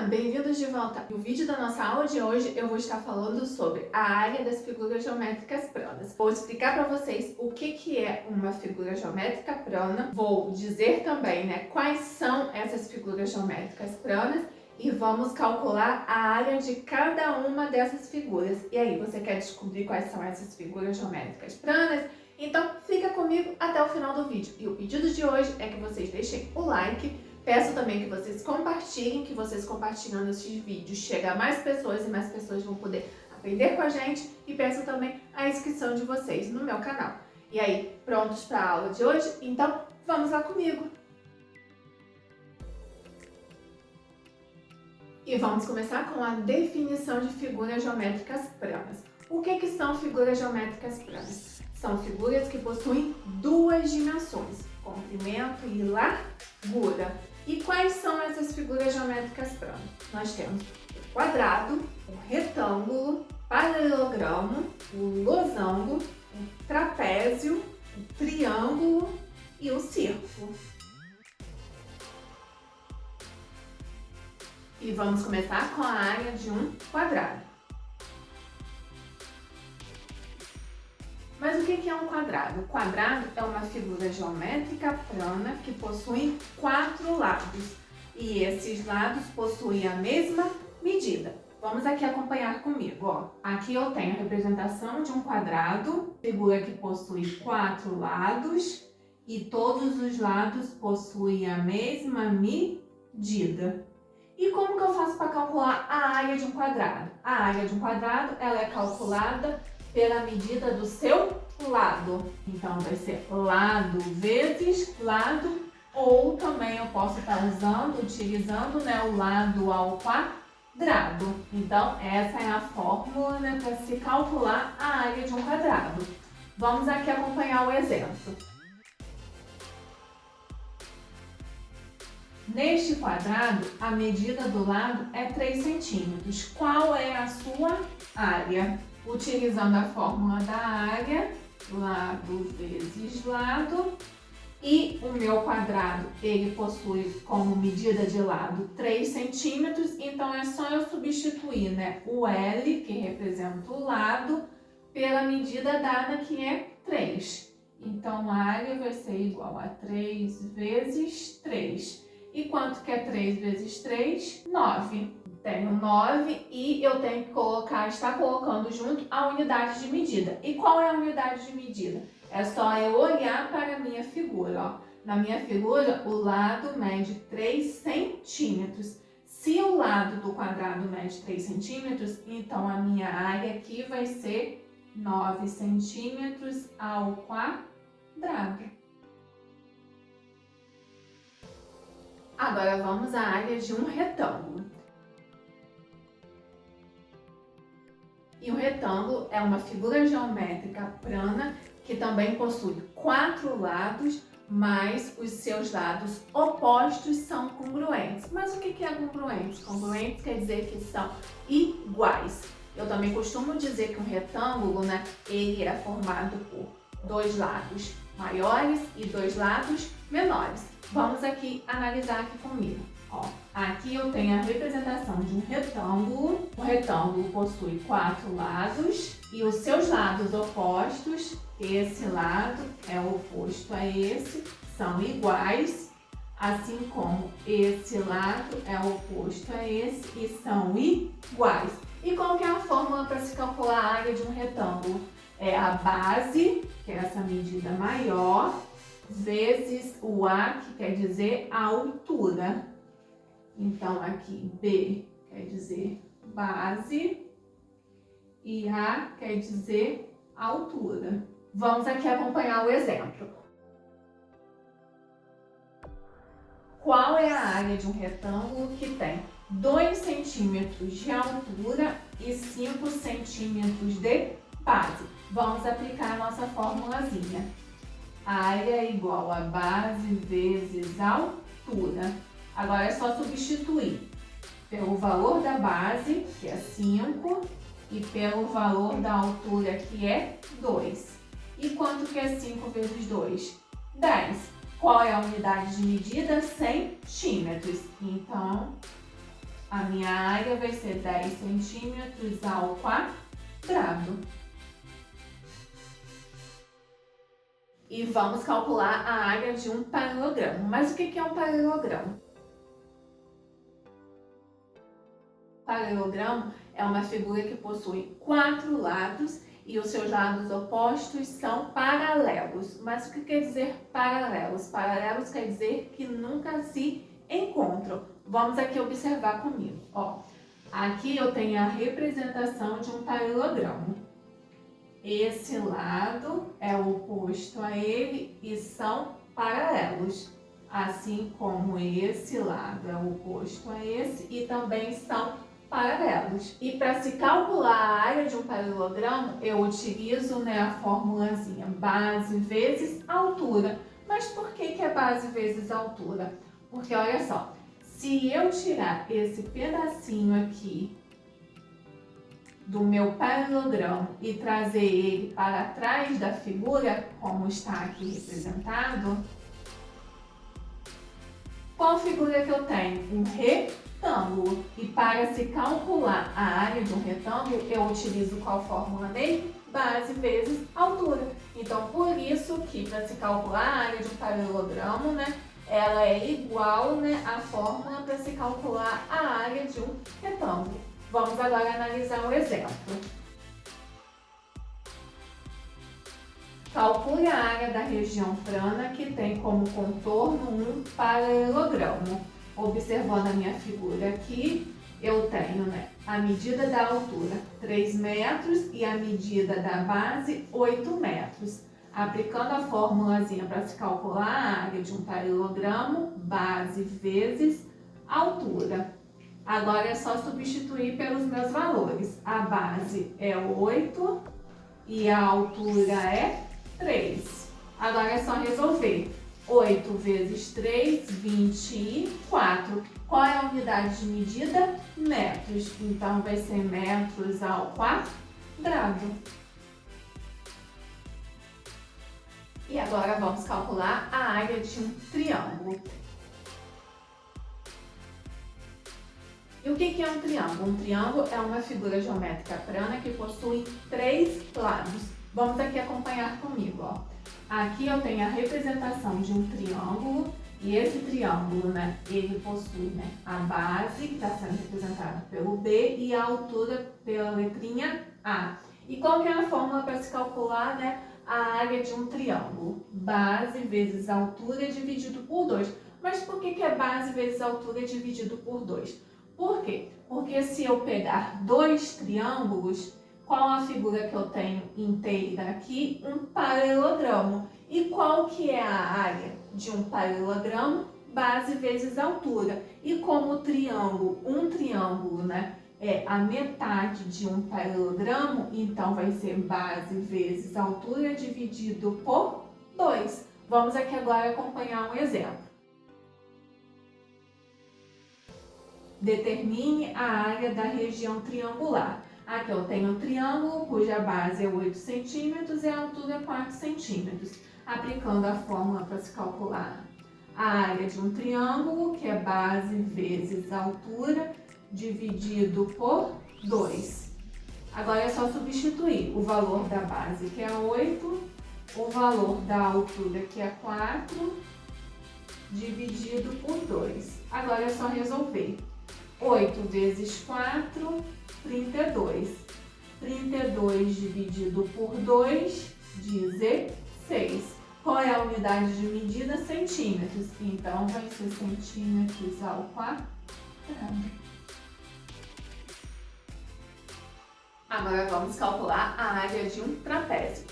Bem-vindos de volta! No vídeo da nossa aula de hoje eu vou estar falando sobre a área das figuras geométricas planas. Vou explicar para vocês o que é uma figura geométrica plana, vou dizer também quais são essas figuras geométricas planas e vamos calcular a área de cada uma dessas figuras. E aí, você quer descobrir quais são essas figuras geométricas planas? Então fica comigo até o final do vídeo. E o pedido de hoje é que vocês deixem o like. Peço também que vocês compartilhem, que vocês compartilhando esses vídeos chega a mais pessoas e mais pessoas vão poder aprender com a gente. E peço também a inscrição de vocês no meu canal. E aí, prontos para a aula de hoje? Então, vamos lá comigo! E vamos começar com a definição de figuras geométricas planas. O que são figuras geométricas planas? São figuras que possuem duas dimensões, comprimento e largura. E quais são essas figuras geométricas planas? Nós temos o quadrado, o retângulo, o paralelogramo, o losango, o trapézio, o triângulo e o círculo. E vamos começar com a área de um quadrado. Mas o que é um quadrado? O quadrado é uma figura geométrica plana que possui 4 lados. E esses lados possuem a mesma medida. Vamos aqui acompanhar comigo. Ó. Aqui eu tenho a representação de um quadrado, figura que possui 4 lados e todos os lados possuem a mesma medida. E como que eu faço para calcular a área de um quadrado? A área de um quadrado ela é calculada pela medida do seu lado. Então, vai ser lado vezes lado, ou também eu posso estar utilizando o lado ao quadrado. Então, essa é a fórmula para se calcular a área de um quadrado. Vamos aqui acompanhar o exemplo. Neste quadrado, a medida do lado é 3 centímetros. Qual é a sua área? Utilizando a fórmula da área, lado vezes lado, e o meu quadrado, ele possui como medida de lado 3 centímetros, então é só eu substituir o L, que representa o lado, pela medida dada, que é 3. Então, a área vai ser igual a 3 vezes 3. E quanto que é 3 vezes 3? 9. Tenho 9 e eu tenho que estar colocando junto a unidade de medida. E qual é a unidade de medida? É só eu olhar para a minha figura. Ó. Na minha figura, o lado mede 3 centímetros. Se o lado do quadrado mede 3 centímetros, então a minha área aqui vai ser 9 centímetros ao quadrado. Agora vamos à área de um retângulo. E o retângulo é uma figura geométrica plana que também possui 4 lados, mas os seus lados opostos são congruentes. Mas o que é congruentes? Congruentes quer dizer que são iguais. Eu também costumo dizer que um retângulo, ele é formado por 2 lados maiores e 2 lados menores. Vamos aqui analisar aqui comigo. Ó, aqui eu tenho a representação de um retângulo. O retângulo possui 4 lados e os seus lados opostos, esse lado é oposto a esse, são iguais, assim como esse lado é oposto a esse e são iguais. E qual que é a fórmula para se calcular a área de um retângulo? É a base, que é essa medida maior, vezes o A, que quer dizer a altura. Então, aqui B quer dizer base e A quer dizer altura. Vamos aqui acompanhar o exemplo. Qual é a área de um retângulo que tem 2 centímetros de altura e 5 centímetros de base? Vamos aplicar a nossa formulazinha. Área é igual a base vezes altura. Agora é só substituir pelo valor da base, que é 5, e pelo valor da altura, que é 2. E quanto que é 5 vezes 2? 10. Qual é a unidade de medida? Centímetros. Então, A minha área vai ser 10 centímetros ao quadrado. E vamos calcular a área de um paralelogramo. Mas o que é um paralelogramo? Paralelogramo é uma figura que possui 4 lados e os seus lados opostos são paralelos. Mas o que quer dizer paralelos? Paralelos quer dizer que nunca se encontram. Vamos aqui observar comigo. Ó, aqui eu tenho a representação de um paralelogramo. Esse lado é oposto a ele e são paralelos. Assim como esse lado é oposto a esse e também são paralelos. E para se calcular a área de um paralelogramo, eu utilizo a formulazinha base vezes altura. Mas por que é base vezes altura? Porque olha só, se eu tirar esse pedacinho aqui do meu paralelogramo e trazer ele para trás da figura, como está aqui representado, qual figura que eu tenho? Um retângulo. E para se calcular a área de um retângulo, eu utilizo qual fórmula dele? Base vezes altura. Então, por isso que para se calcular a área de um paralelogramo, ela é igual à fórmula para se calcular a área de um retângulo. Vamos agora analisar um exemplo. Calcule a área da região plana que tem como contorno um paralelogramo. Observando a minha figura aqui, eu tenho a medida da altura 3 metros e a medida da base 8 metros. Aplicando a formulazinha para se calcular a área de um paralelogramo, base vezes altura. Agora é só substituir pelos meus valores. A base é 8 e a altura é 3. Agora é só resolver. 8 vezes 3, 24. Qual é a unidade de medida? Metros. Então vai ser metros ao quadrado. E agora vamos calcular a área de um triângulo. E o que é um triângulo? Um triângulo é uma figura geométrica plana que possui 3 lados. Vamos aqui acompanhar comigo. Ó. Aqui eu tenho a representação de um triângulo e esse triângulo, ele possui a base, que está sendo representada pelo B, e a altura pela letrinha A. E qual que é a fórmula para se calcular a área de um triângulo? Base vezes altura dividido por 2. Mas por que é base vezes altura dividido por 2? Por quê? Porque se eu pegar 2 triângulos, qual a figura que eu tenho inteira aqui? Um paralelogramo. E qual que é a área de um paralelogramo? Base vezes altura. E como um triângulo, é a metade de um paralelogramo, então vai ser base vezes altura dividido por 2. Vamos aqui agora acompanhar um exemplo. Determine a área da região triangular. Aqui eu tenho um triângulo cuja base é 8 centímetros e a altura é 4 centímetros. Aplicando a fórmula para se calcular a área de um triângulo, que é base vezes altura, dividido por 2. Agora é só substituir o valor da base, que é 8, o valor da altura, que é 4, dividido por 2. Agora é só resolver. 8 vezes 4, 32. 32 dividido por 2, 16. Qual é a unidade de medida? Centímetros. Então, vai ser centímetros ao quadrado. Agora vamos calcular a área de um trapézio.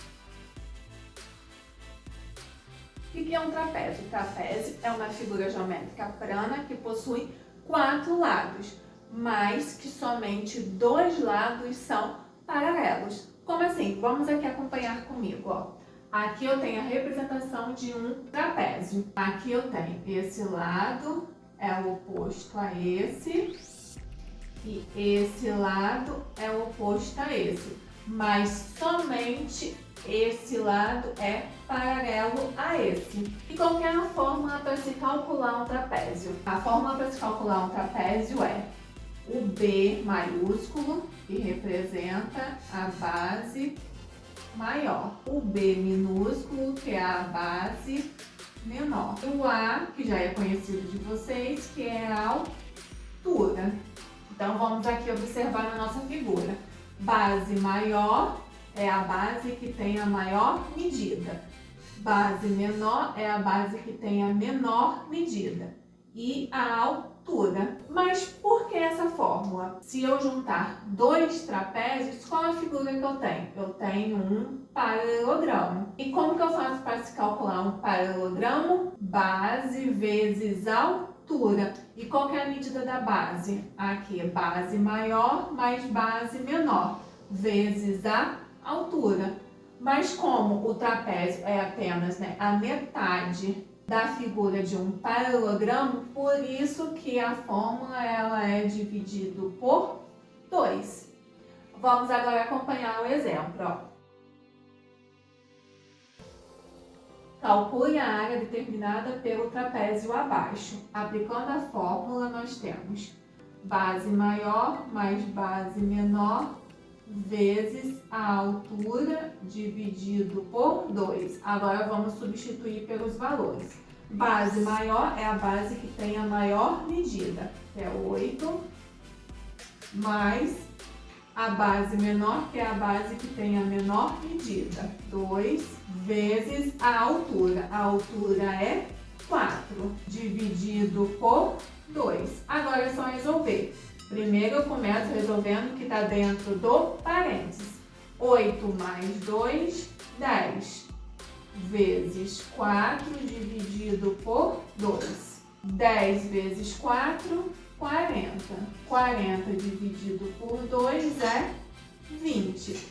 O que é um trapézio? O trapézio é uma figura geométrica plana que possui 4 lados, mas que somente 2 lados são paralelos. Como assim? Vamos aqui acompanhar comigo. Ó. Aqui eu tenho a representação de um trapézio. Aqui eu tenho esse lado, é o oposto a esse, e esse lado é o oposto a esse. Mas somente esse lado é paralelo a esse. E qual que é a fórmula para se calcular um trapézio? A fórmula para se calcular um trapézio é o B maiúsculo, que representa a base maior. O B minúsculo, que é a base menor. E o A, que já é conhecido de vocês, que é a altura. Então, vamos aqui observar na nossa figura. Base maior é a base que tem a maior medida. Base menor é a base que tem a menor medida. E a altura. Mas por que essa fórmula? Se eu juntar dois trapézios, qual é a figura que eu tenho? Eu tenho um paralelogramo. E como que eu faço para se calcular um paralelogramo? Base vezes altura. E qual que é a medida da base? Aqui, base maior mais base menor, vezes a altura. Mas como o trapézio é apenas a metade da figura de um paralelogramo, por isso que a fórmula ela é dividido por 2. Vamos agora acompanhar o exemplo. Ó. Calcule a área determinada pelo trapézio abaixo. Aplicando a fórmula, nós temos base maior mais base menor vezes a altura dividido por 2. Agora vamos substituir pelos valores. Base maior é a base que tem a maior medida, que é 8, mais a base menor, que é a base que tem a menor medida, 2, vezes a altura. A altura é 4, dividido por 2. Agora é só resolver. Primeiro eu começo resolvendo o que está dentro do parênteses. 8 mais 2, 10. Vezes 4 dividido por 2. 10 vezes 4, 40. 40 dividido por 2 é 20.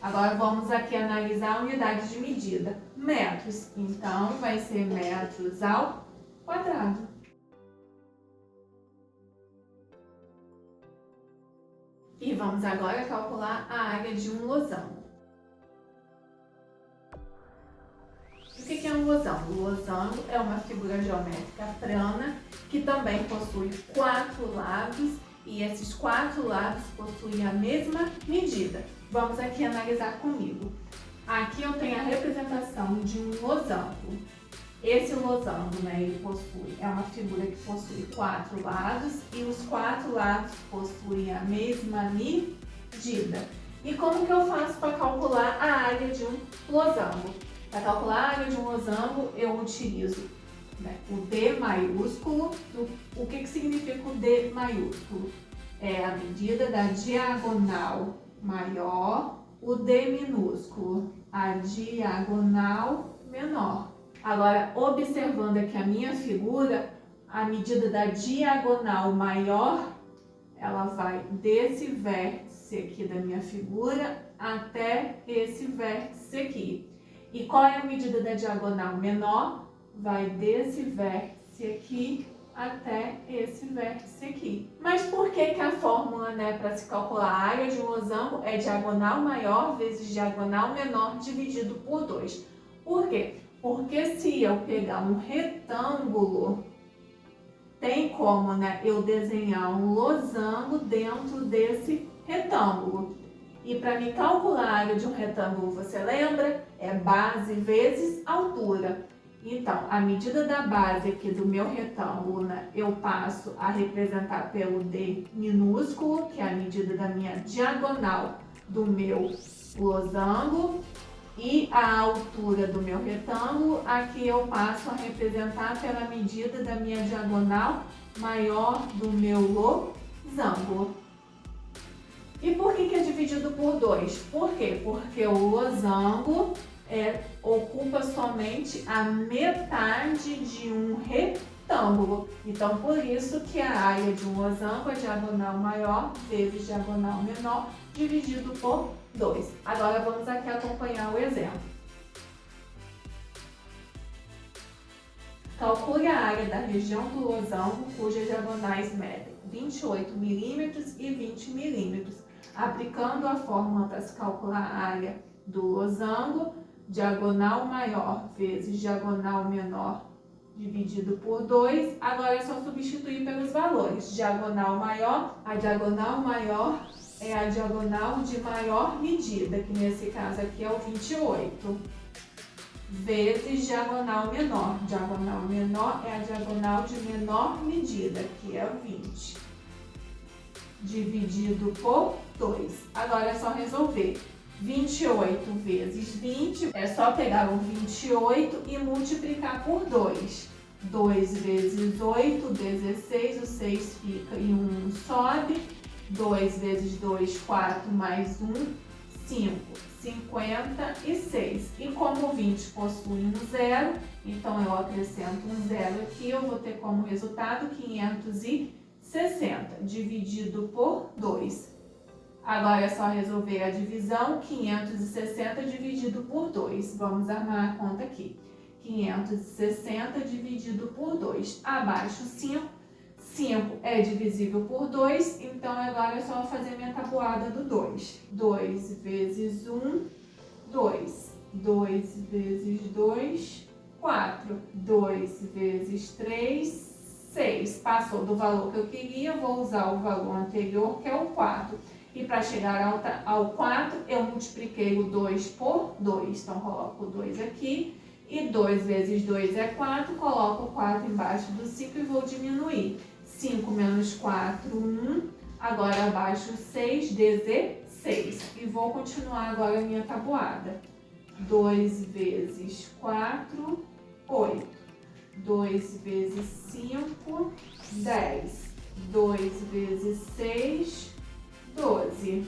Agora vamos aqui analisar a unidade de medida. Metros. Então vai ser metros ao quadrado. E vamos agora calcular a área de um losango. O que é um losango? O losango é uma figura geométrica plana que também possui 4 lados e esses 4 lados possuem a mesma medida. Vamos aqui analisar comigo. Aqui eu tenho a representação de um losango. Esse losango, ele é uma figura que possui 4 lados e os 4 lados possuem a mesma medida. E como que eu faço para calcular a área de um losango? Para calcular a área de um losango, eu utilizo o D maiúsculo. O que significa o D maiúsculo? É a medida da diagonal maior, o D minúsculo, a diagonal menor. Agora, observando aqui a minha figura, a medida da diagonal maior, ela vai desse vértice aqui da minha figura até esse vértice aqui. E qual é a medida da diagonal menor? Vai desse vértice aqui até esse vértice aqui. Mas por que a fórmula, para se calcular a área de um losango é diagonal maior vezes diagonal menor dividido por 2? Por quê? Porque se eu pegar um retângulo, tem como eu desenhar um losango dentro desse retângulo. E para me calcular a área de um retângulo, você lembra? É base vezes altura. Então, a medida da base aqui do meu retângulo, eu passo a representar pelo D minúsculo, que é a medida da minha diagonal do meu losango. E a altura do meu retângulo, aqui eu passo a representar pela medida da minha diagonal maior do meu losango. E por que é dividido por 2? Por quê? Porque o losango ocupa somente a metade de um retângulo. Então, por isso que a área de um losango é diagonal maior vezes diagonal menor dividido por 2. Agora vamos aqui acompanhar o exemplo. Calcule a área da região do losango cujas diagonais medem 28 milímetros e 20 milímetros. Aplicando a fórmula para se calcular a área do losango, diagonal maior vezes diagonal menor dividido por 2. Agora é só substituir pelos valores. Diagonal maior, a diagonal maior é a diagonal de maior medida, que nesse caso aqui é o 28, vezes diagonal menor. Diagonal menor é a diagonal de menor medida, que é o 20, dividido por 2. Agora é só resolver. 28 vezes 20, é só pegar o 28 e multiplicar por 2. 2 vezes 8, 16, o 6 fica e 1 sobe. 2 vezes 2, 4, mais 1, 5, 56. E como o 20 possui um zero, então eu acrescento um zero aqui, eu vou ter como resultado 560, dividido por 2. Agora é só resolver a divisão, 560 dividido por 2. Vamos armar a conta aqui. 560 dividido por 2. Abaixo 5. 5 é divisível por 2, então agora é só fazer minha tabuada do 2. 2 vezes 1, 2. 2 vezes 2, 4. 2 vezes 3, 6. Passou do valor que eu queria, vou usar o valor anterior, que é o 4. E para chegar ao 4, eu multipliquei o 2 por 2. Então, coloco o 2 aqui. E 2 vezes 2 é 4. Coloco o 4 embaixo do 5 e vou diminuir. 5 menos 4, 1. Agora, abaixo 6, 16. E vou continuar agora a minha tabuada. 2 vezes 4, 8. 2 vezes 5, 10. 2 vezes 6, 12.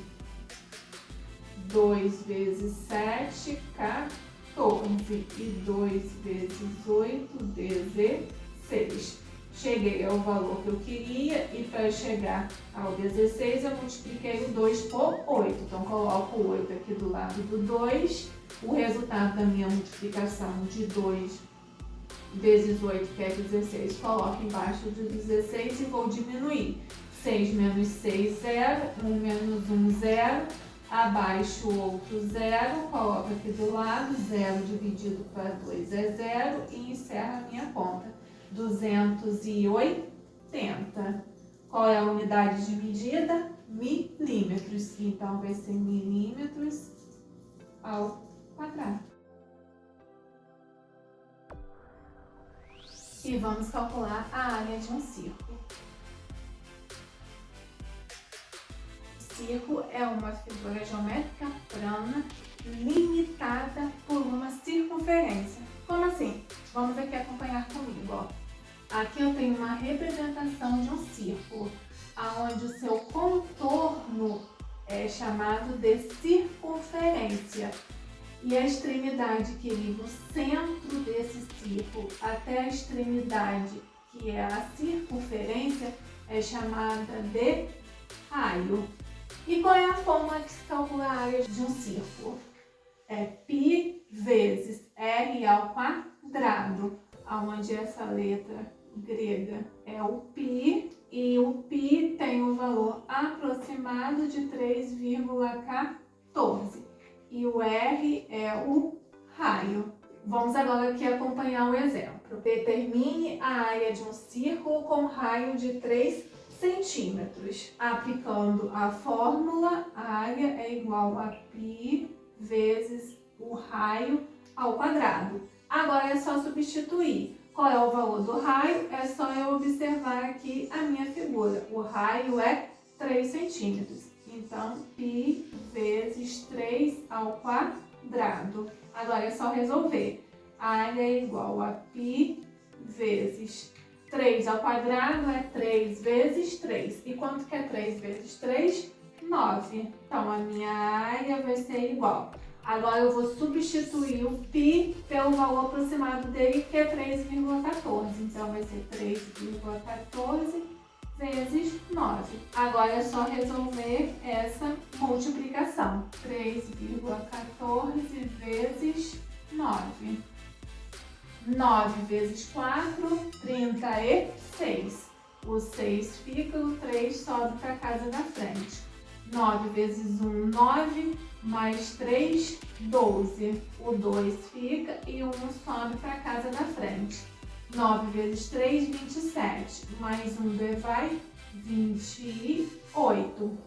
2 vezes 7, 14. E 2 vezes 8, 16. Cheguei ao valor que eu queria e para chegar ao 16 eu multipliquei o 2 por 8. Então, coloco o 8 aqui do lado do 2. O resultado da minha multiplicação de 2 vezes 8, que é 16, coloco embaixo de 16 e vou diminuir. 6 menos 6, 0. 1 menos 1, 0. Abaixo o outro 0. Coloco aqui do lado. 0 dividido para 2 é 0. E encerro a minha conta. 280. Qual é a unidade de medida? Milímetros. Então, vai ser milímetros ao quadrado. E vamos calcular a área de um círculo. O círculo é uma figura geométrica plana limitada por uma circunferência. Como assim? Vamos aqui acompanhar comigo, ó. Aqui eu tenho uma representação de um círculo, onde o seu contorno é chamado de circunferência. E a extremidade que liga o centro desse círculo até a extremidade, que é a circunferência, é chamada de raio. E qual é a fórmula que se calcula a área de um círculo? É π vezes r ao quadrado, onde essa letra grega é o π, e o π tem um valor aproximado de 3,14. E o R é o raio. Vamos agora aqui acompanhar um exemplo. Determine a área de um círculo com raio de 3 centímetros. Aplicando a fórmula, a área é igual a π vezes o raio ao quadrado. Agora é só substituir. Qual é o valor do raio? É só eu observar aqui a minha figura. O raio é 3 centímetros. Então, π vezes 3 ao quadrado. Agora é só resolver. A área é igual a π vezes 3 ao quadrado é 3 vezes 3. E quanto que é 3 vezes 3? 9. Então, a minha área vai ser igual. Agora eu vou substituir o π pelo valor aproximado dele, que é 3,14. Então, vai ser 3,14 vezes 9. Agora é só resolver essa multiplicação. 3,14 vezes 9. 9 vezes 4, 36. O 6 fica, o 3 sobe para a casa da frente. 9 vezes 1, 9, mais 3, 12. O 2 fica e o 1 sobe para a casa da frente. 9 vezes 3, 27. Mais um B vai 28.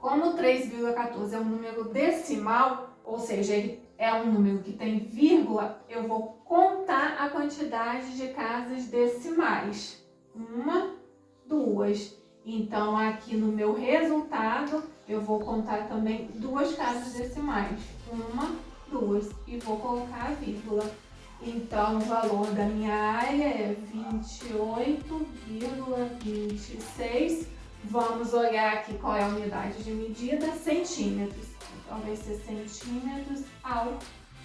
Como 3,14 é um número decimal, ou seja, ele é um número que tem vírgula, eu vou contar a quantidade de casas decimais. 1, 2. Então, aqui no meu resultado, eu vou contar também 2 casas decimais. 1, 2. E vou colocar a vírgula. Então, o valor da minha área é 28,26. Vamos olhar aqui qual é a unidade de medida, centímetros. Então, vai ser centímetros ao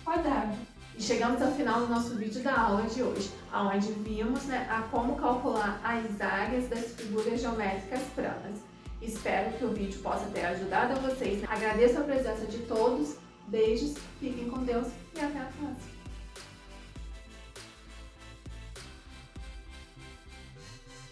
quadrado. E chegamos ao final do nosso vídeo da aula de hoje, onde vimos a como calcular as áreas das figuras geométricas planas. Espero que o vídeo possa ter ajudado a vocês. Agradeço a presença de todos, beijos, fiquem com Deus e até a próxima!